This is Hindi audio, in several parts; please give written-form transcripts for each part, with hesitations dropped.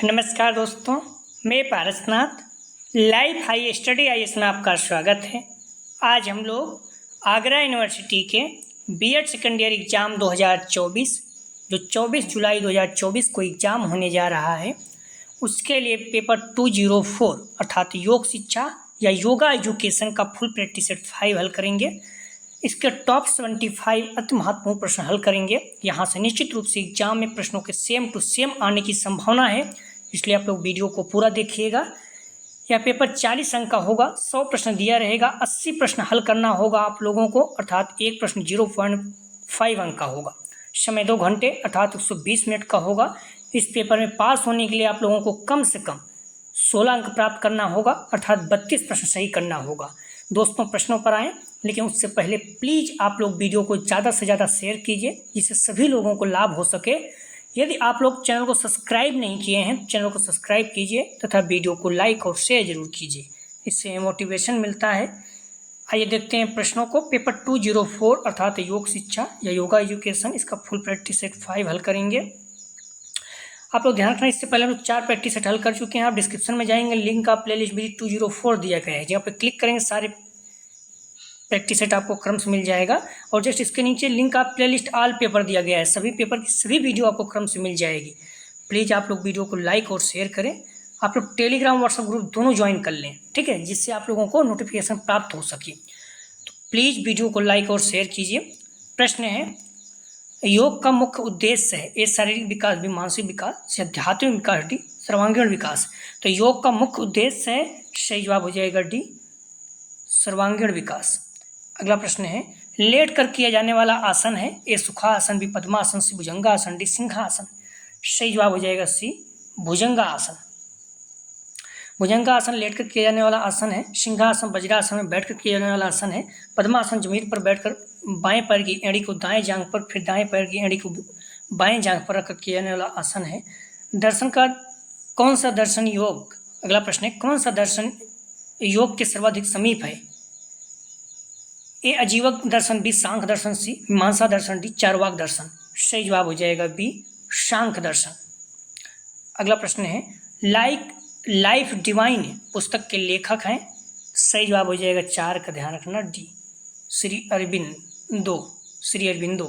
नमस्कार दोस्तों, मैं Parasnath life high study IAS में आपका स्वागत है। आज हम लोग आगरा यूनिवर्सिटी के बीएड सेकेंड ईयर एग्ज़ाम 2024 जो 24 जुलाई 2024 को एग्ज़ाम होने जा रहा है, उसके लिए पेपर 204 अर्थात योग शिक्षा या योगा एजुकेशन का फुल प्रैक्टिस सेट 5 हल करेंगे। इसके टॉप 75 अति महत्वपूर्ण प्रश्न हल करेंगे। यहाँ से निश्चित रूप से एग्जाम में प्रश्नों के सेम टू सेम आने की संभावना है, इसलिए आप लोग वीडियो को पूरा देखिएगा। यह पेपर 40 अंक का होगा, 100 प्रश्न दिया रहेगा, 80 प्रश्न हल करना होगा आप लोगों को, अर्थात एक प्रश्न 0.5 अंक का होगा। समय 2 घंटे अर्थात 120 मिनट का होगा। इस पेपर में पास होने के लिए आप लोगों को कम से कम 16 अंक प्राप्त करना होगा, अर्थात 32 प्रश्न सही करना होगा। दोस्तों, प्रश्नों पर आएँ, लेकिन उससे पहले प्लीज़ आप लोग वीडियो को ज़्यादा से ज़्यादा शेयर कीजिए, जिससे सभी लोगों को लाभ हो सके। यदि आप लोग चैनल को सब्सक्राइब नहीं किए हैं, चैनल को सब्सक्राइब कीजिए तथा वीडियो को लाइक और शेयर जरूर कीजिए, इससे मोटिवेशन मिलता है। आइए देखते हैं प्रश्नों को। पेपर 204 अर्थात योग शिक्षा या योगा एजुकेशन, इसका फुल प्रैक्टिस सेट 5 हल करेंगे। आप लोग ध्यान रखना, इससे पहले हम लोग 4 प्रैक्टिस सेट हल कर चुके हैं। आप डिस्क्रिप्शन में जाएंगे, लिंक का प्लेलिस्ट भी 204 दिया गया है, जहाँ पे क्लिक करेंगे सारे प्रैक्टिस सेट आपको क्रम से मिल जाएगा। और जस्ट इसके नीचे लिंक का प्लेलिस्ट ऑल पेपर दिया गया है, सभी पेपर की सभी वीडियो आपको क्रम से मिल जाएगी। प्लीज़ आप लोग वीडियो को लाइक और शेयर करें। आप लोग टेलीग्राम व्हाट्सएप ग्रुप दोनों ज्वाइन कर लें, ठीक है, जिससे आप लोगों को नोटिफिकेशन प्राप्त हो सके। तो प्लीज़ वीडियो को लाइक और शेयर कीजिए। प्रश्न है, योग का मुख्य उद्देश्य है ए शारीरिक विकास, बी मानसिक विकास, सी आध्यात्मिक विकास, डी सर्वांगीण विकास। तो योग का मुख्य उद्देश्य है, सही जवाब हो जाएगा डी सर्वांगीण विकास। अगला प्रश्न है, लेट कर किया जाने वाला आसन है ए सुखासन, बी पद्मासन, सी भुजंगासन, डी सिंहासन। सही जवाब हो जाएगा सी भुजंगासन। भुजंगासन लेट कर किया जाने वाला आसन है। सिंहासन वज्रासन में बैठकर किया जाने वाला आसन है। पद्मासन जमीन पर बैठकर बाएं पैर की एड़ी को दाएं जांघ पर, फिर दाएं पैर की एड़ी को बाएं जांघ पर रखकर किया जाने वाला आसन है। दर्शन का कौन सा दर्शन योग, अगला प्रश्न है, कौन सा दर्शन योग के सर्वाधिक समीप है? ए अजीवक दर्शन, बी सांख्य दर्शन, सी मीमांसा दर्शन, डी चारवाक दर्शन। सही जवाब हो जाएगा बी सांख्य दर्शन। अगला प्रश्न है, लाइफ डिवाइन पुस्तक के लेखक हैं। सही जवाब हो जाएगा 4 का ध्यान रखना, डी श्री अरबिंदो, श्री अरबिंदो।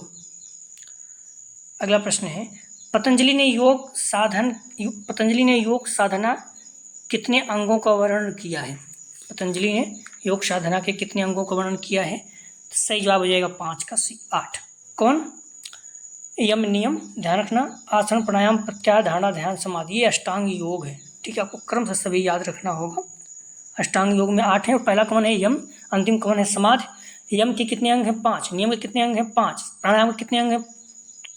अगला प्रश्न है, पतंजलि ने योग साधना कितने अंगों का वर्णन किया है? पतंजलि ने योग साधना के कितने अंगों का वर्णन किया है? तो सही जवाब हो जाएगा 5 का सी 8। कौन? यम नियम, ध्यान रखना, आसन प्राणायाम प्रत्याहार धारणा ध्यान समाधि, ये अष्टांग योग है, ठीक है, आपको क्रम से सभी याद रखना होगा। अष्टांग योग में 8 है, और पहला कवन है यम, अंतिम कवन है समाधि। यम के कितने अंग हैं? 5। नियम के कितने अंग हैं? 5। प्राणायाम के कितने अंग हैं?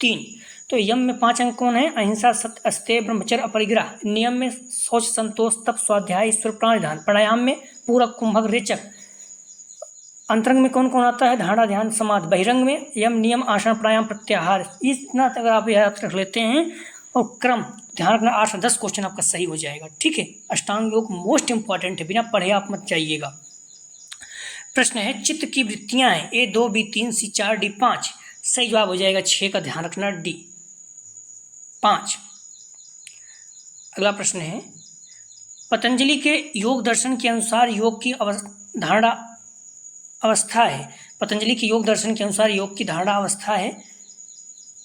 3। तो यम में 5 अंग कौन है? अहिंसा, सत्य, अस्तेय, ब्रह्मचर्य, अपरिग्रह। नियम में शौच, संतोष, तप, स्वाध्याय, ईश्वर, प्राणिधान। प्राणायाम में पूरक, कुंभक, रेचक। अंतरंग में कौन कौन आता है? धारणा, ध्यान, समाधि। बहिरंग में यम, नियम, आसन, प्राणायाम, प्रत्याहार। इतना अगर आप याद रख लेते हैं और क्रम ध्यान रखना, 8 से 10 क्वेश्चन आपका सही हो जाएगा, ठीक है। अष्टांग योग मोस्ट इंपॉर्टेंट है, बिना पढ़े आप मत जाइएगा। प्रश्न है, चित्त की वृत्तियां हैं ए 2, बी 3, सी 4, डी 5। सही जवाब हो जाएगा 6 का ध्यान रखना, डी 5। अगला प्रश्न है, पतंजलि के योग दर्शन के अनुसार योग की धारणा अवस्था है। पतंजलि के योग दर्शन के अनुसार योग की धारणा अवस्था है,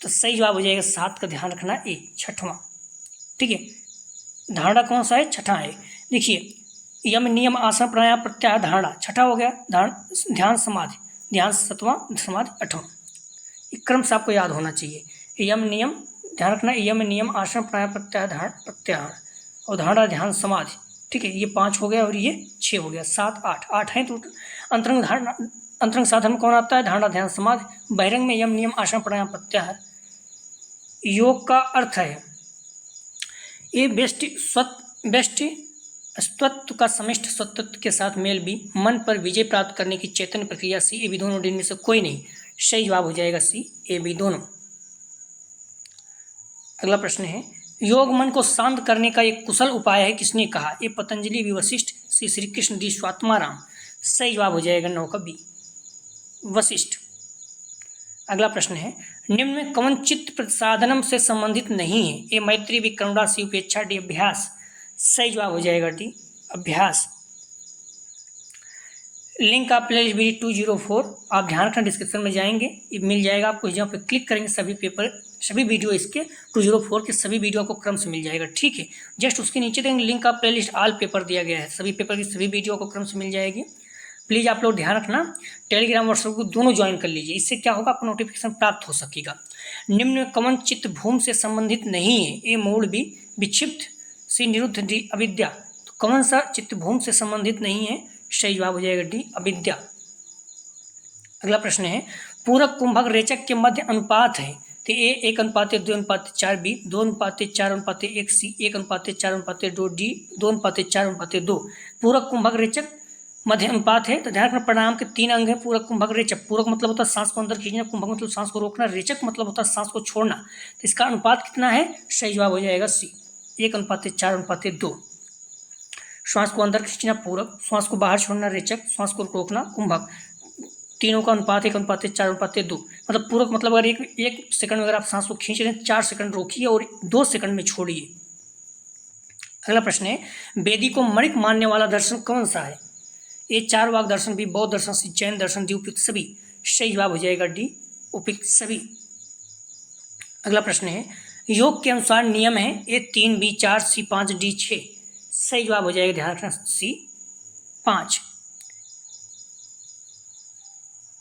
तो सही जवाब हो जाएगा 7 का ध्यान रखना, ए 6वां, ठीक है। धारणा कौन सा है? 6ठा है। देखिए, यम, नियम, आसन, प्राणायाम, प्रत्याहार, धारणा 6ठा हो गया। ध्यान, समाधि, ध्यान 7वां, समाधि 8वां। एक क्रम से आपको याद होना चाहिए। यम नियम, ध्यान रखना, यम नियम, आसन, प्राणायाम, प्रत्याहार और धारणा, ध्यान, समाधि, ठीक है, ये 5 हो गया और ये 6 हो गया, 7, 8 है। तो अंतरंग साधन में कौन आता है? धारणा, ध्यान, समाधि। बहिरंग में यम, नियम, आसन, प्राणायाम, प्रत्याहार। योग का अर्थ है ए बेस्ट स्वत्व का समिष्ट स्वत्व के साथ मेल, भी मन पर विजय प्राप्त करने की चैतन्य प्रक्रिया, सी ए बी दोनों, डी में से कोई नहीं। सही जवाब हो जाएगा सी ए बी दोनों। अगला प्रश्न है, योग मन को शांत करने का एक कुशल उपाय है, किसने कहा? ए पतंजलि, बी वशिष्ठ, सी श्री कृष्ण, डी स्वात्माराम। सही जवाब हो जाएगा 9 का बी वशिष्ठ। अगला प्रश्न है, निम्न में कौन चित्त प्रसादनम से संबंधित नहीं है? ए मैत्री, बी करुणा, सी उपेक्षा, डी अभ्यास। सही जवाब हो जाएगा डी अभ्यास। लिंक आप प्ले लिस्ट BD 204 आप ध्यान रखना, डिस्क्रिप्शन में जाएंगे, ये मिल जाएगा आपको, जहाँ पे क्लिक करेंगे सभी वीडियो इसके 204 के सभी वीडियो को क्रम से मिल जाएगा। ठीक है, जस्ट उसके नीचे देंगे लिंक आप प्ले लिस्ट ऑल पेपर दिया गया है, सभी पेपर की सभी वीडियो को क्रम से मिल जाएगी। प्लीज़ आप लोग ध्यान रखना, टेलीग्राम व्हाट्सएप को दोनों ज्वाइन कर लीजिए, इससे क्या होगा आपको नोटिफिकेशन प्राप्त हो सकेगा। निम्न में कौन चित्त भूमि से संबंधित नहीं है? ए मूल, बी विक्षिप्त, सी निरुद्ध, डी अविद्या। तो कौन सा चित्त भूमि से संबंधित नहीं है? सही जवाब हो जाएगा डी अविद्या। अगला प्रश्न है, पूरक कुंभक रेचक के मध्य अनुपात है? तो ए 1:2:4, बी 2:4:1, सी 1:4:2, डी 2:4:2। पूरक कुंभक रेचक मध्य अनुपात है, तो ध्यान रखना प्राणायाम के 3 अंग हैं। पूरक, कुंभक, रेचक। पूरक मतलब होता है सांस को अंदर खींचना, कुंभक मतलब सांस को रोकना, रेचक मतलब होता है सांस को छोड़ना। तो इसका अनुपात कितना है? सही जवाब हो जाएगा सी 1:4:2। श्वास को अंदर खींचना पूरक, श्वास को बाहर छोड़ना रेचक, श्वास को रोकना कुंभक। तीनों का अनुपात 1:4:2। मतलब पूरक मतलब अगर एक सेकंड में अगर आप सांस को खींच रहे हैं 4 सेकंड रोकिए और 2 सेकंड में छोड़िए। अगला प्रश्न है, वेदी को मणिक मानने वाला दर्शन कौन सा है? ए चारवाक दर्शन, बी बौद्ध दर्शन, सी जैन दर्शन, डी उपयुक्त सभी। सही जवाब हो जाएगा डी उपयुक्त सभी। अगला प्रश्न है, योग के अनुसार नियम है? ए 3, बी 4, सी 5, डी 6। सही जवाब हो जाएगा, ध्यान रखना, सी 5।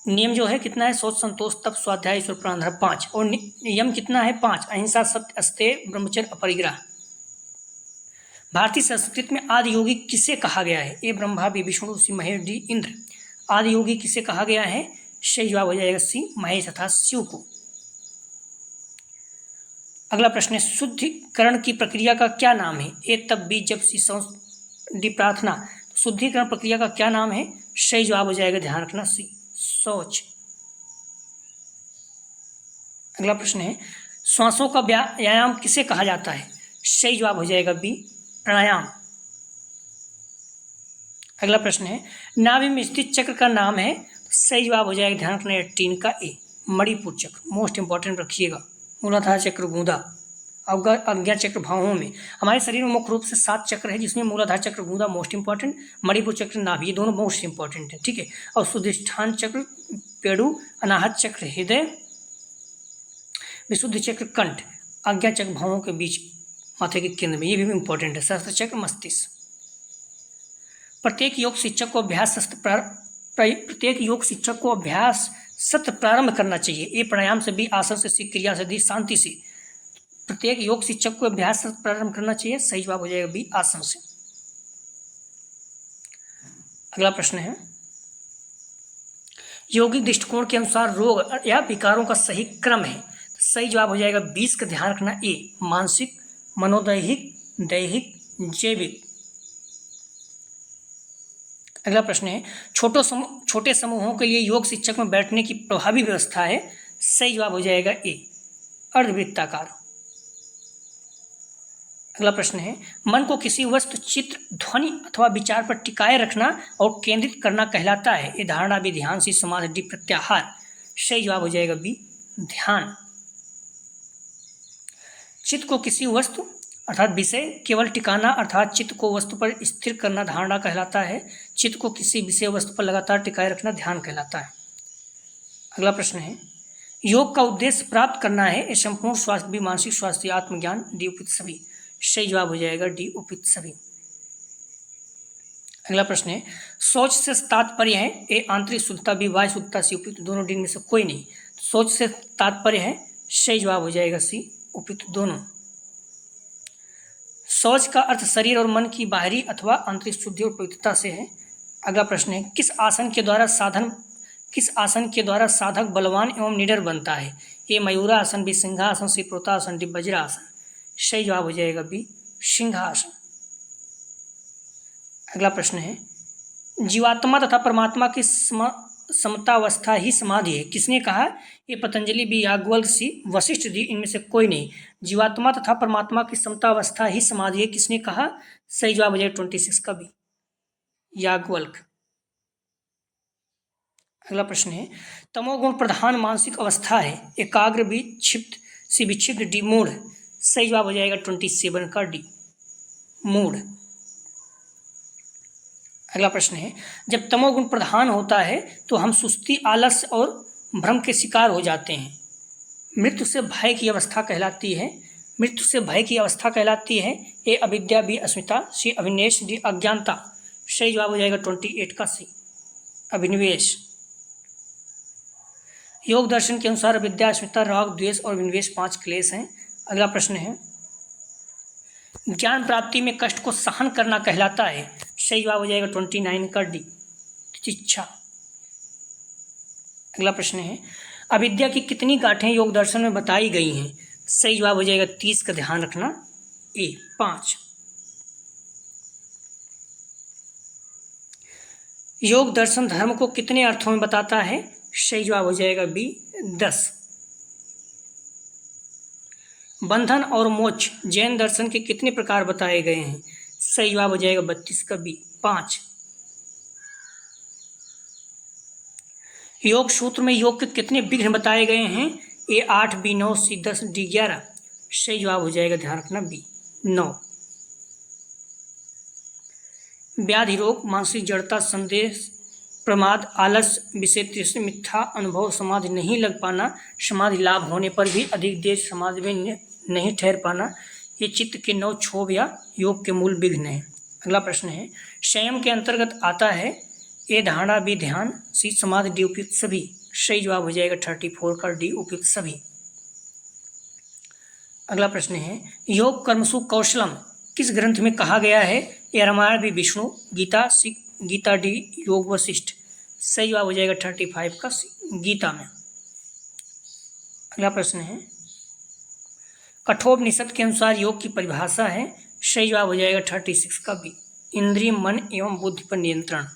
नियम जो है कितना है? सोच, संतोष, तप, स्वाध्याय, ईश्वर प्राणधर्म 5। और नियम कितना है? 5। अहिंसा, सत्य, अस्तेय, ब्रह्मचर्य, अपरिग्रह। भारतीय संस्कृत में आदि योगी किसे कहा गया है? ए ब्रह्मा, बी विष्णु, सी महेश, डी इंद्र। आदि योगी किसे कहा गया है? सही जवाब हो जाएगा सी महेश तथा शिव को। अगला प्रश्न है, शुद्धिकरण की प्रक्रिया का क्या नाम है? ए तप, बी जप, सी सांस, डी प्रार्थना। शुद्धिकरण प्रक्रिया का क्या नाम है? सही जवाब हो जाएगा, ध्यान रखना, सी शौच। अगला प्रश्न है, श्वासों का व्यायाम किसे कहा जाता है? सही जवाब हो जाएगा बी प्राणायाम। अगला प्रश्न है, नाभि में स्थित चक्र का नाम है? सही जवाब हो जाएगा, ध्यान रखना, 18 का ए मणिपुर चक्र। मोस्ट इंपॉर्टेंट रखिएगा। मूलाधार चक्र, गूंदा, आज्ञा चक्र भावों में। हमारे शरीर में मुख्य रूप से 7 चक्र है, जिसमें मूलाधार चक्र, गूंदा मोस्ट इंपॉर्टेंट, मणिपुर चक्र, नाभि, ये दोनों मोस्ट इंपॉर्टेंट है। ठीक है, और सुधिष्ठान चक्र पेड़ू, अनाहत चक्र हृदय, विशुद्ध चक्र कंठ, आज्ञा चक्र भावों के बीच माथे के केंद्र में, ये भी इंपॉर्टेंट है। सहस्त्र चक्र मस्तिष्क। प्रत्येक योग शिक्षक को अभ्यास सत्र प्रारंभ करना चाहिए। ए प्राणायाम से, बी आसन से, सी क्रिया से, डी शांति से। प्रत्येक योग शिक्षक को अभ्यास सत्र प्रारंभ करना चाहिए। सही जवाब हो जाएगा बी आसन से। अगला प्रश्न है, योगिक दृष्टिकोण के अनुसार रोग या विकारों का सही क्रम है? सही जवाब हो जाएगा 20 का, ध्यान रखना, ए मानसिक, मनोदैहिक, दैहिक, जैविक। अगला प्रश्न है, छोटे समूहों के लिए योग शिक्षक में बैठने की प्रभावी व्यवस्था है? सही जवाब हो जाएगा ए अर्धवृत्ताकार। अगला प्रश्न है, मन को किसी वस्तु, चित्र, ध्वनि अथवा विचार पर टिकाए रखना और केंद्रित करना कहलाता है? ए धारणा, बी ध्यान, सी समाधि, डी प्रत्याहार। सही जवाब हो जाएगा बी ध्यान। चित्त को किसी वस्तु अर्थात विषय केवल टिकाना अर्थात चित्त को वस्तु पर स्थिर करना धारणा कहलाता है। चित्त को किसी विषय वस्तु पर लगातार टिकाए रखना ध्यान कहलाता है। अगला प्रश्न है, योग का उद्देश्य प्राप्त करना है? संपूर्ण स्वास्थ्य, भी मानसिक स्वास्थ्य, आत्मज्ञान, डी उपयुक्त सभी। सही जवाब हो जाएगा डी उपयुक्त सभी। अगला प्रश्न है, सोच से तात्पर्य है? ए आंतरिक शुद्धता, बी बाह्य शुद्धता, सी उपयुक्त दोनों, डी में से कोई नहीं। सोच से तात्पर्य है? सही जवाब हो जाएगा सी उपयुक्त दोनों। शौच का अर्थ शरीर और मन की बाहरी अथवा आंतरिक शुद्धि और पवित्रता से है। अगला प्रश्न है, किस आसन के द्वारा साधक बलवान एवं निडर बनता है? ए मयूरासन, बी सिंहासन, सी प्रोतासन, डी वज्रासन। सही जवाब हो जाएगा बी सिंहासन। अगला प्रश्न है, जीवात्मा तथा परमात्मा की समतावस्था ही समाधि है, किसने कहा? ये पतंजलि, बी याज्ञवल्क्य, सी वशिष्ठ, डी इनमें से कोई नहीं। जीवात्मा तथा परमात्मा की समतावस्था ही समाधि है, किसने कहा? सही जवाब हो जाएगा 26 का बी याज्ञवल्क्य। अगला प्रश्न है, तमोगुण प्रधान मानसिक अवस्था है एकाग्र विक्षिप्त सी विक्षिप्त डी मूढ़। सही जवाब हो जाएगा 27 का डी मूढ़। अगला प्रश्न है, जब तमोगुण प्रधान होता है तो हम सुस्ती आलस्य और भ्रम के शिकार हो जाते हैं। मृत्यु से भय की अवस्था कहलाती है। मृत्यु से भय की अवस्था कहलाती है ए अविद्या, बी अस्मिता, सी अभिनिवेश, डी अज्ञानता। सही जवाब हो जाएगा 28 का सी अभिनिवेश। योग दर्शन के अनुसार अविद्या, अस्मिता, राग, द्वेष और अभिनिवेश 5 क्लेश हैं। अगला प्रश्न है, ज्ञान प्राप्ति में कष्ट को सहन करना कहलाता है। सही जवाब हो जाएगा 29 का डी तितिक्षा। अगला प्रश्न है, अविद्या की कितनी गांठें योग दर्शन में बताई गई हैं। सही जवाब हो जाएगा 30 का ध्यान रखना ए 5। योग दर्शन धर्म को कितने अर्थों में बताता है। सही जवाब हो जाएगा बी 10। बंधन और मोक्ष जैन दर्शन के कितने प्रकार बताए गए हैं। सही जवाब हो जाएगा 32 का बी 5। योग सूत्र में योग के कितने विघ्न बताए गए हैं। ए 8, बी 9, सी 10, डी 11। सही जवाब हो जाएगा, ध्यान रखना, बी 9। व्याधि रोग, मानसिक जड़ता, संदेह, प्रमाद, आलस्य, विषय तृष्णा, मिथ्या अनुभव, समाधि नहीं लग पाना, समाधि लाभ होने पर भी अधिक देर समाधि में नहीं ठहर पाना, ये चित्त के 9 क्षोभ या योग के मूल विघ्न हैं। अगला प्रश्न है, संयम के अंतर्गत आता है ए धारणा, बी ध्यान, सी समाधि, डी उपयुक्त सभी। सही जवाब हो जाएगा 34 का डी उपयुक्त सभी। अगला प्रश्न है, योग कर्मसु कौशलम किस ग्रंथ में कहा गया है। ए रामायण, बी विष्णु, गीता, सी गीता, डी योग वशिष्ठ। सही जवाब हो जाएगा 35 का गीता में। अगला प्रश्न है, कठोपनिषद के अनुसार योग की परिभाषा है। सही जवाब हो जाएगा 36 का बी इंद्रिय, मन एवं बुद्धि पर नियंत्रण।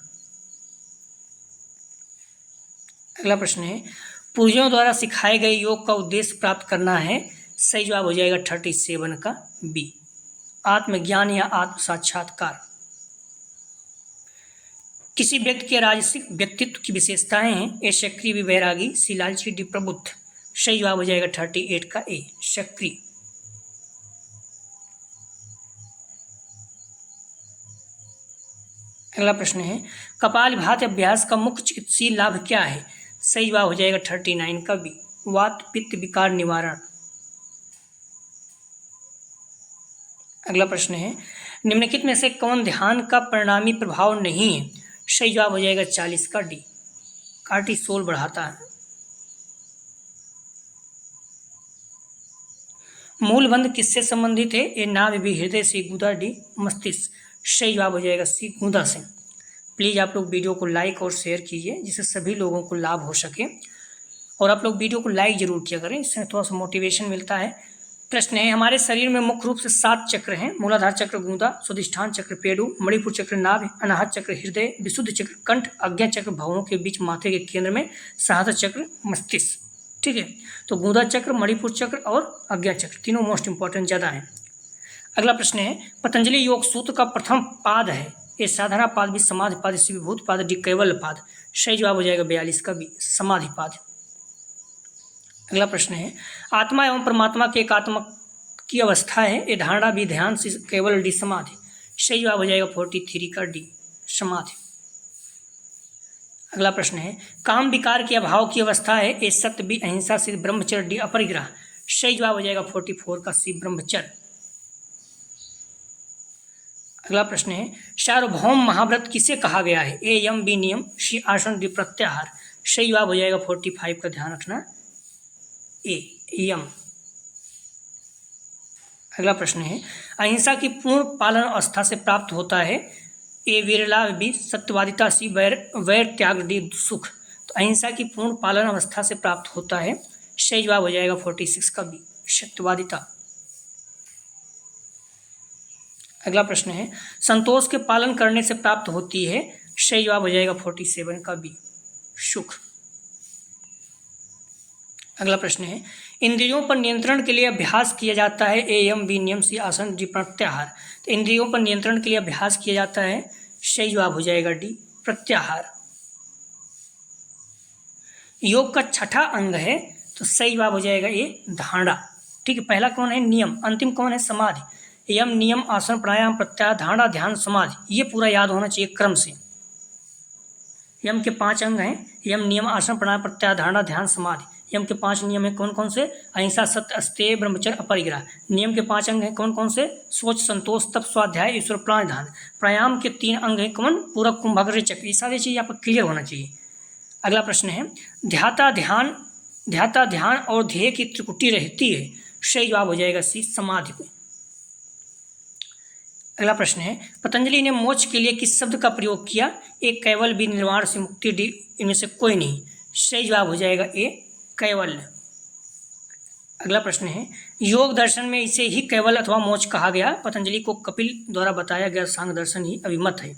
अगला प्रश्न है, पूर्वजों द्वारा सिखाए गए योग का उद्देश्य प्राप्त करना है। सही जवाब हो जाएगा 37 का बी आत्मज्ञान या आत्म साक्षात्कार। किसी व्यक्ति के राजसिक व्यक्तित्व की विशेषताएं हैं। ए सक्रिय, बी वैरागी, सी लालची, डी प्रबुद्ध। सही जवाब हो जाएगा 38 का ए सक्रिय। अगला प्रश्न है, कपालभाति अभ्यास का मुख्य चिकित्सीय लाभ क्या है। सही जवाब हो जाएगा 39 का बी वात पित्त विकार निवारण। अगला प्रश्न है, निम्नलिखित में से कौन ध्यान का परिणामी प्रभाव नहीं है। सही जवाब हो जाएगा 40 का डी कार्टिसोल बढ़ाता है। मूलबंध किससे संबंधित है। ए नाभि, बी हृदय, सी गुदा, डी मस्तिष्क। सही जवाब हो जाएगा सी गुदा से। प्लीज़ आप लोग वीडियो को लाइक और शेयर कीजिए जिससे सभी लोगों को लाभ हो सके, और आप लोग वीडियो को लाइक जरूर किया करें, इससे थोड़ा सा मोटिवेशन मिलता है। प्रश्न है, हमारे शरीर में मुख्य रूप से 7 चक्र हैं। मूलाधार चक्र गुदा, स्वादिष्ठान चक्र पेड़ू, मणिपुर चक्र नाभि, अनाहत चक्र हृदय, विशुद्ध चक्र कंठ, आज्ञा चक्र भवों के बीच माथे के केंद्र में, सहायता चक्र मस्तिष्क। ठीक है, तो गुदा चक्र, मणिपुर चक्र और आज्ञा चक्र तीनों मोस्ट इंपॉर्टेंट ज़्यादा है। अगला प्रश्न है, पतंजलि योग सूत्र का प्रथम पाद है। ए साधना पाद, बी समाधि पाद, सी विभूति पाद, डी कैवल्य पाद। सही जवाब हो जाएगा 42 का बी समाधि पाद। अगला प्रश्न है, आत्मा एवं परमात्मा के एकात्म की अवस्था है। ए धारणा, बी ध्यान, सी केवल, डी समाधि। सही जवाब हो जाएगा 43 का डी समाधि। अगला प्रश्न है, काम विकार के अभाव की अवस्था है। ए सत्य, बी अहिंसा, सी ब्रह्मचर्य, डी अपरिग्रह। सही जवाब हो जाएगा 44 का सी ब्रह्मचर्य। अगला प्रश्न है, सार्वभौम महाव्रत किसे कहा गया है। ए यम, बी नियम, सी आसन, डी प्रत्याहार। सही जवाब हो जाएगा 45 का ध्यान रखना ए यम। अगला प्रश्न है, अहिंसा की पूर्ण पालन अवस्था से प्राप्त होता है। ए वीरला, बी सत्यवादिता, सी वैर त्याग, डी सुख। तो अहिंसा की पूर्ण पालन अवस्था से प्राप्त होता है। सही जवाब हो जाएगा 46 का बी सत्यवादिता। अगला प्रश्न है, संतोष के पालन करने से प्राप्त होती है। सही जवाब हो जाएगा 47 का बी सुख। अगला प्रश्न है, इंद्रियों पर नियंत्रण के लिए अभ्यास किया जाता है। ए यम, बी नियम, सी आसन, डी प्रत्याहार। तो इंद्रियों पर नियंत्रण के लिए अभ्यास किया जाता है। सही जवाब हो जाएगा डी प्रत्याहार। योग का छठा अंग है, तो सही जवाब हो जाएगा ये धारणा। ठीक है, पहला कौन है? नियम। अंतिम कौन है? समाधि। यम, नियम, आसन, प्राणायाम, प्रत्याहार, धारणा, ध्यान, समाधि, ये पूरा याद होना चाहिए क्रम से। यम के 5 अंग हैं, यम, नियम, आसन, प्राणायाम, प्रत्याहार, धारणा, ध्यान, समाधि। यम के 5 नियम है कौन कौन से? अहिंसा, सत्य, अस्तेय, ब्रह्मचर्य, अपरिग्रह। नियम के 5 अंग हैं कौन कौन से? सोच, संतोष, तप, स्वाध्याय, ईश्वर प्राण ध्यान। प्राणायाम के 3 अंग हैं कौन? पूरक, कुंभक, रेचक। ये सारी चीज़ आपको क्लियर होना चाहिए। अगला प्रश्न है, ध्याता ध्यान और ध्येय की त्रिपुटी रहती है, सही जवाब हो जाएगा सी, समाधि पे। अगला प्रश्न है, पतंजलि ने मोक्ष के लिए किस शब्द का प्रयोग किया? एक, कैवल, बी, निर्वाण, से मुक्ति, डी, इनमें से कोई नहीं। सही जवाब हो जाएगा ए, कैवल्य। अगला प्रश्न है, योग दर्शन में इसे ही कैवल अथवा मोक्ष कहा गया। पतंजलि को कपिल द्वारा बताया गया सांख्य दर्शन ही अभिमत है।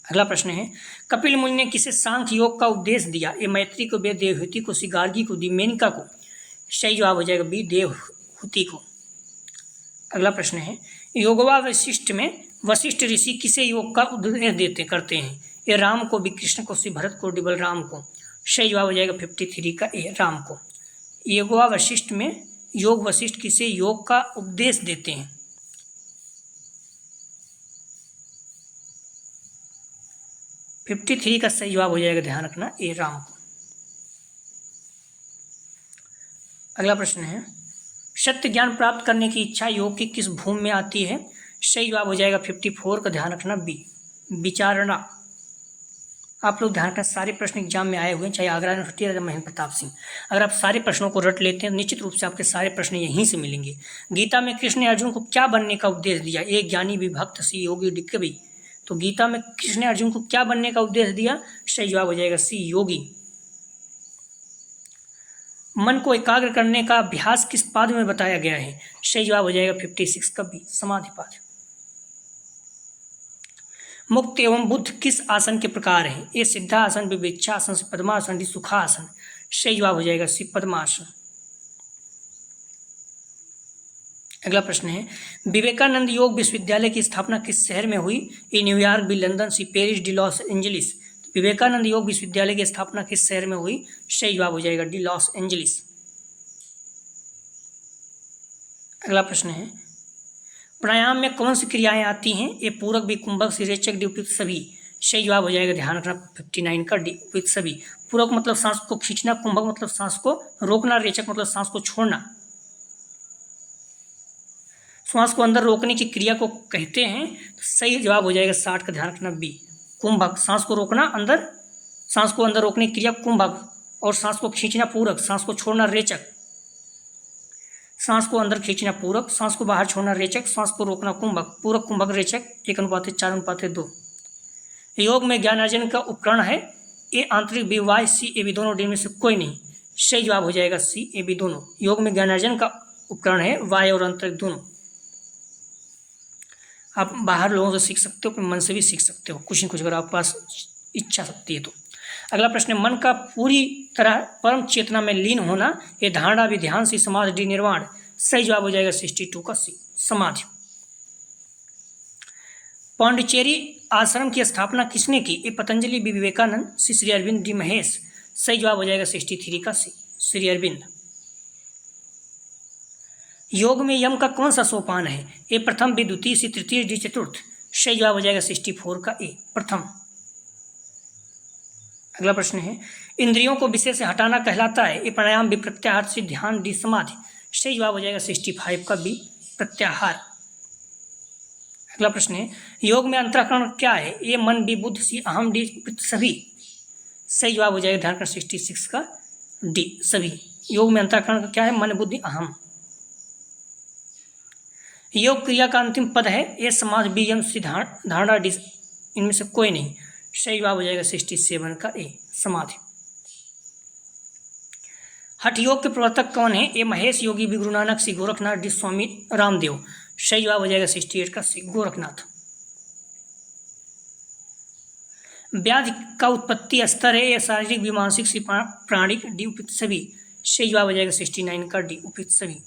अगला प्रश्न है, कपिल मुनि ने किसे सांख्य योग का उपदेश दिया? ए, मैत्री को, बी, देवहूति को, सी, गार्गी को, डी, मेनका को। सही जवाब हो जाएगा बी, देवहूति को। अगला प्रश्न है, योगवा वशिष्ठ में वशिष्ठ ऋषि किसे योग का उपदेश करते हैं? ए, राम को, बी, कृष्ण को, सी, भरत को, डी, बलराम को। सही जवाब हो जाएगा 53 का ए, राम को। योगवा वशिष्ठ में योग वशिष्ठ किसे योग का उपदेश देते हैं? 53 का सही जवाब हो जाएगा, ध्यान रखना, ए, राम को। अगला प्रश्न है, सत्य ज्ञान प्राप्त करने की इच्छा योग की किस भूमि में आती है? सही जवाब हो जाएगा 54 का, ध्यान रखना, बी, विचारणा। आप लोग ध्यान रखना, सारे प्रश्न एग्जाम में आए हुए हैं, चाहे आगरा यूनिवर्सिटी या महेंद्र प्रताप सिंह। अगर आप सारे प्रश्नों को रट लेते हैं निश्चित रूप से आपके सारे प्रश्न यहीं से मिलेंगे। गीता में कृष्ण ने अर्जुन को क्या बनने का उपदेश दिया? एक, ज्ञानी, बी, भक्त, सी, योगी, डी, कवि। तो गीता में कृष्ण ने अर्जुन को क्या बनने का उपदेश दिया? सही जवाब हो जाएगा सी, योगी। मन को एकाग्र करने का अभ्यास किस पाद में बताया गया है? सही जवाब हो जाएगा 56 का बी, समाधि पाद। मुक्त एवं बुद्ध किस आसन के प्रकार हैं? ए, सिद्धासन, बी, वृक्षासन, सी, पद्मासन, डी, सुखासन। सही जवाब हो जाएगा सी, पद्मासन। अगला प्रश्न है, विवेकानंद योग विश्वविद्यालय की स्थापना किस शहर में हुई? A, New York, B, London, C, Paris, D, Los Angeles. Vivekananda Yoga Vishwavidyalaya की स्थापना किस शहर में हुई? सही जवाब हो जाएगा डी, लॉस एंजलिस। अगला प्रश्न है, प्राणायाम में कौन सी क्रियाएं आती हैं? ए, पूरक, बी, कुंभक, सी, रेचक, डी, उपयुक्त सभी। सही जवाब हो जाएगा, ध्यान रखना, 59 का डी, उपयुक्त सभी। पूरक मतलब सांस को खींचना, कुंभक मतलब सांस को रोकना, रेचक मतलब सांस को छोड़ना। श्वास को अंदर रोकने की क्रिया को कहते हैं। तो सही जवाब हो जाएगा 60 का, ध्यान रखना, बी, कुंभक। सांस को रोकना अंदर, सांस को अंदर रोकने की क्रिया कुंभक, और सांस को खींचना पूरक, सांस को छोड़ना रेचक। सांस को अंदर खींचना पूरक, सांस को बाहर छोड़ना रेचक, सांस को रोकना कुंभक। पूरक, कुंभक, रेचक 1:4:2। योग में ज्ञान अर्जन का उपकरण है? ए, आंतरिक, बी, वाय, सी, ए, बी दोनों, डी में से कोई नहीं। सही जवाब हो जाएगा सी, ए, बी दोनों। योग में ज्ञान अर्जन का उपकरण है वाय और आंतरिक दोनों। आप बाहर लोगों से सीख सकते हो, अपने मन से भी सीख सकते हो, कुछ न कुछ अगर आपके पास इच्छा शक्ति है तो। अगला प्रश्न है, मन का पूरी तरह परम चेतना में लीन होना। ये धारणा, भी, ध्यान, सी, समाधि, डी, निर्वाण। सही जवाब हो जाएगा 62 का सी, समाधि। पांडिचेरी आश्रम की स्थापना किसने की? ए, पतंजलि, बी, विवेकानंद, सी, श्री अरविंद, डी, महेश। सही जवाब हो जाएगा 63 का सी, श्री अरविंद। योग में यम का कौन सा सोपान है? ए, प्रथम, बी, द्वितीय, सी, तृतीय, डी, चतुर्थ। सही जवाब हो जाएगा 64 का ए, प्रथम। अगला प्रश्न है, इंद्रियों को विषय से हटाना कहलाता है? ए, प्राणायाम, बी, प्रत्याहार, सी, ध्यान, डी, समाधि। सही जवाब हो जाएगा 65 का बी, प्रत्याहार। अगला प्रश्न है, योग में अंतःकरण क्या है? ए, मन, बी, बुद्ध, सी, अहम, डी, सभी। सही जवाब हो जाएगा, ध्यान रखना, 66 का डी, सभी। योग में अंतःकरण क्या है? मन, बुद्धि, अहम। योग क्रिया का अंतिम पद है? ए, समाधि, बी, यम, सी, धारणा, डी, इनमें से कोई नहीं। सही जवाब हो जाएगा 67 का ए, समाधि। हठ योग के प्रवर्तक कौन है? ए, महेश योगी, बी, गुरु नानक, सी, गोरखनाथ, डी, स्वामी रामदेव। सही जवाब हो जाएगा 68 का सी, गोरखनाथ। व्याधि का उत्पत्ति स्तर है? ए, शारीरिक, बी, मानसिक, सी, प्राणिक, डी, उपयुक्त सभी। सही जवाब हो जाएगा 69 का डी, उपयुक्त सभी।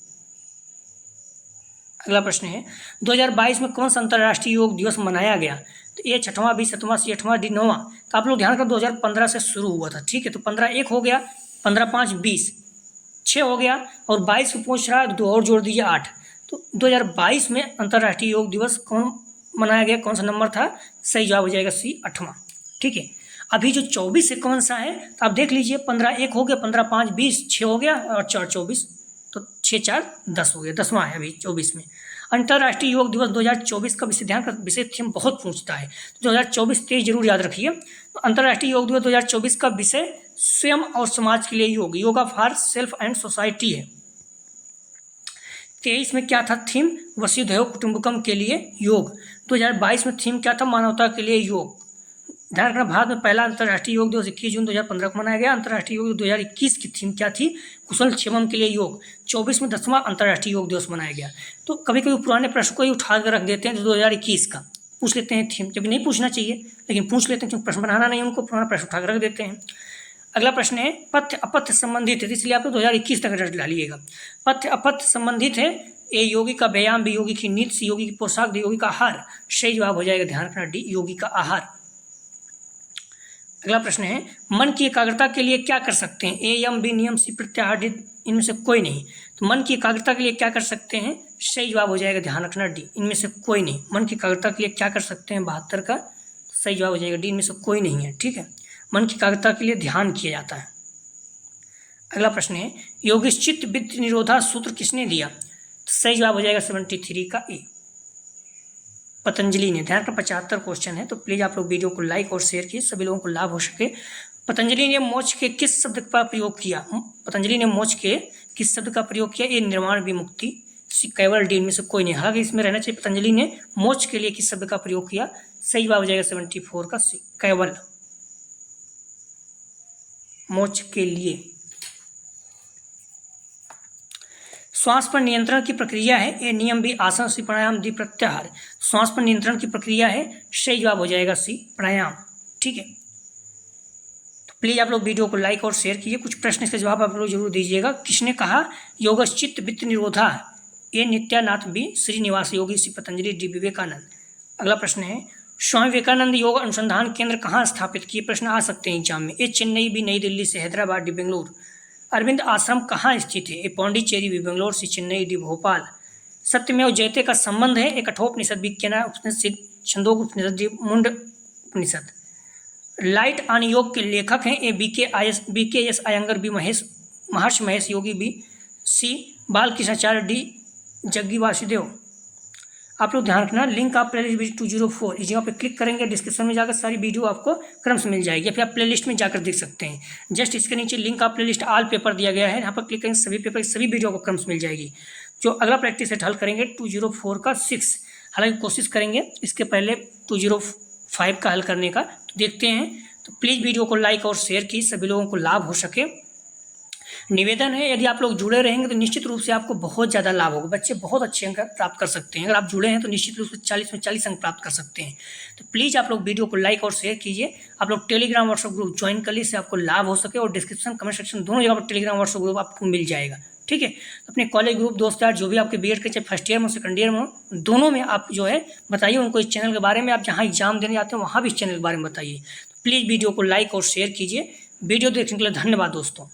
अगला प्रश्न है 2022 में कौन सा अंतर्राष्ट्रीय योग दिवस मनाया गया? तो ये 6वां, 20, 7वां, 8वां, 9वां। तो आप लोग ध्यान कर 2015 से शुरू हुआ था, ठीक है। तो 15 एक हो गया, 15 5 20, 6 हो गया, और 22 को पूछ रहा है, 2 और जोड़ दीजिए 8। तो 2022 में अंतर्राष्ट्रीय योग दिवस कौन मनाया गया, कौन सा नंबर था? सही जवाब हो जाएगा सी, 8वां, ठीक है। अभी जो 24 है कौन सा है? तो आप देख लीजिए, 15 एक हो गया, 15 5 20, 6 हो गया, और 4 24, तो 6 4 10 हो गया, 10वां है अभी 24 में। अंतर्राष्ट्रीय योग दिवस 2024 का विषय, ध्यान कर, विषय थीम बहुत पूछता है, तो 2024 तेज जरूर याद रखिए। तो अंतर्राष्ट्रीय योग दिवस 2024 का विषय स्वयं और समाज के लिए योग, yoga for self and society है। 23 में क्या था थीम? वसुधैव कुटुंबकम के लिए योग। 2022 में थीम क्या था? मानवता के लिए योग। ध्यान रखना, भारत में पहला अंतर्राष्ट्रीय योग दिवस 21 जून 2015 को मनाया गया। अंतर्राष्ट्रीय योग 2021 की थीम क्या थी? कुशल क्षेमम के लिए योग। 24 में 10वां अंतर्राष्ट्रीय योग दिवस मनाया गया। तो कभी कभी पुराने प्रश्न को ही उठा कर रख देते हैं, जो 2021 का पूछ लेते हैं थीम, जबकि नहीं पूछना चाहिए, लेकिन पूछ लेते हैं क्योंकि प्रश्न बनाना नहीं, उनको पुराना प्रश्न उठा कर रख देते हैं। अगला प्रश्न है पथ्य अपथ्य संबंधित है, इसलिए आप 2021 तक डालिएगा। पथ्य अपथ्य संबंधित है, ए योगी का व्यायाम, बी योगी की नींद, सी योगी की पोशाक, डी योगी का आहार। सही जवाब हो जाएगा, ध्यान रखना, डी योगी का आहार। अगला प्रश्न है मन की एकाग्रता के लिए क्या कर सकते हैं? ए यम, बी नियम, सी प्रत्याहार, डी इनमें से कोई नहीं। तो मन की एकाग्रता के लिए क्या कर सकते हैं? सही जवाब हो जाएगा, ध्यान रखना, डी इनमें से कोई नहीं। मन की एकाग्रता के लिए क्या कर सकते हैं? 72 का सही जवाब हो जाएगा, डी इनमें से कोई नहीं है, ठीक है। मन की एकाग्रता के लिए ध्यान किया जाता है। अगला प्रश्न है योगिश्चित वित्त निरोधा सूत्र किसने दिया? तो सही जवाब हो जाएगा 73 का ए, पतंजलि ने। ध्यान का 75 क्वेश्चन है, तो प्लीज आप लोग वीडियो को लाइक और शेयर कीजिए, सभी लोगों को लाभ हो सके। पतंजलि ने मोक्ष के किस शब्द का प्रयोग किया? पतंजलि ने मोक्ष के किस शब्द का प्रयोग किया? ये निर्वाण विमुक्ति, केवल, डी इनमें से कोई नहीं। हालांकि इसमें रहना चाहिए पतंजलि ने मोक्ष के लिए किस शब्द का प्रयोग किया? सही जवाब हो जाएगा 74 का सी, केवल, मोक्ष के लिए। श्वास पर नियंत्रण की प्रक्रिया है, ए नियम, बी आसन, सी प्राणायाम, डी प्रत्याहार। श्वास पर नियंत्रण की प्रक्रिया है, सही जवाब हो जाएगा सी, प्राणायाम, ठीक है। तो प्लीज आप लोग वीडियो को लाइक और शेयर कीजिए। कुछ प्रश्न इसका जवाब आप लोग जरूर दीजिएगा। किसने कहा योगश्चित वित्त निरोधा? ए नित्यानाथ, बी श्रीनिवास योगी, सी पतंजलि, डी विवेकानंद। अगला प्रश्न है स्वामी विवेकानंद योग अनुसंधान केंद्र कहाँ स्थापित किए? प्रश्न आ सकते हैं एग्जाम में। ए चेन्नई, बी नई दिल्ली, से हैदराबाद, डी बेंगलुरु। अरविंद आश्रम कहाँ स्थित है? ए पौंडीचेरी, बी बेंगलोर, सी चेन्नई, डी भोपाल। सत्यमेव जयते का संबंध है, ए कठोपनिषद, बी केना उपनिषद, छंदोग उपनिषद, डी मुंड उपनिषद। लाइट ऑन योग के लेखक हैं, A B K S Iyengar, B Maharishi Mahesh Yogi, B C Balkrishnacharya, D Jaggi Vasudev. आप लोग ध्यान रखना, लिंक आप प्लेलिस्ट 204 इस जगह पे क्लिक करेंगे, डिस्क्रिप्शन में जाकर सारी वीडियो आपको क्रम से मिल जाएगी, या फिर आप प्लेलिस्ट में जाकर देख सकते हैं। जस्ट इसके नीचे लिंक आप प्लेलिस्ट ऑल पेपर दिया गया है, यहाँ पर क्लिक करेंगे, सभी पेपर सभी वीडियो आपको क्रम से मिल जाएगी। जो अगला प्रैक्टिस सेट हल करेंगे 204 का 6, हालांकि कोशिश करेंगे इसके पहले 205 का हल करने का, तो देखते हैं। तो प्लीज़ वीडियो को लाइक और शेयर की, सभी लोगों को लाभ हो सके। निवेदन है यदि आप लोग जुड़े रहेंगे तो निश्चित रूप से आपको बहुत ज़्यादा लाभ होगा, बच्चे बहुत अच्छे अंक प्राप्त कर सकते हैं। अगर आप जुड़े हैं तो निश्चित रूप से 40 में 40 अंक प्राप्त कर सकते हैं। तो प्लीज़ आप लोग वीडियो को लाइक और शेयर कीजिए। आप लोग टेलीग्राम व्हाट्सएप ग्रुप ज्वाइन कर लीजिए, इससे आपको लाभ हो सके, और डिस्क्रिप्शन कमेंट सेक्शन दोनों जगह पर टेलीग्राम व्हाट्सएप ग्रुप आपको मिल जाएगा, ठीक है। तो अपने कॉलेज ग्रुप दोस्त यार जो भी आपके बीएड के चाहे फर्स्ट ईयर में सेकंड ईयर में दोनों में आप जो है बताइए उनको इस चैनल के बारे में। आप जहाँ एग्जाम देने जाते हैं वहाँ भी इस चैनल के बारे में बताइए। तो प्लीज़ वीडियो को लाइक और शेयर कीजिए। वीडियो देखने के लिए धन्यवाद दोस्तों।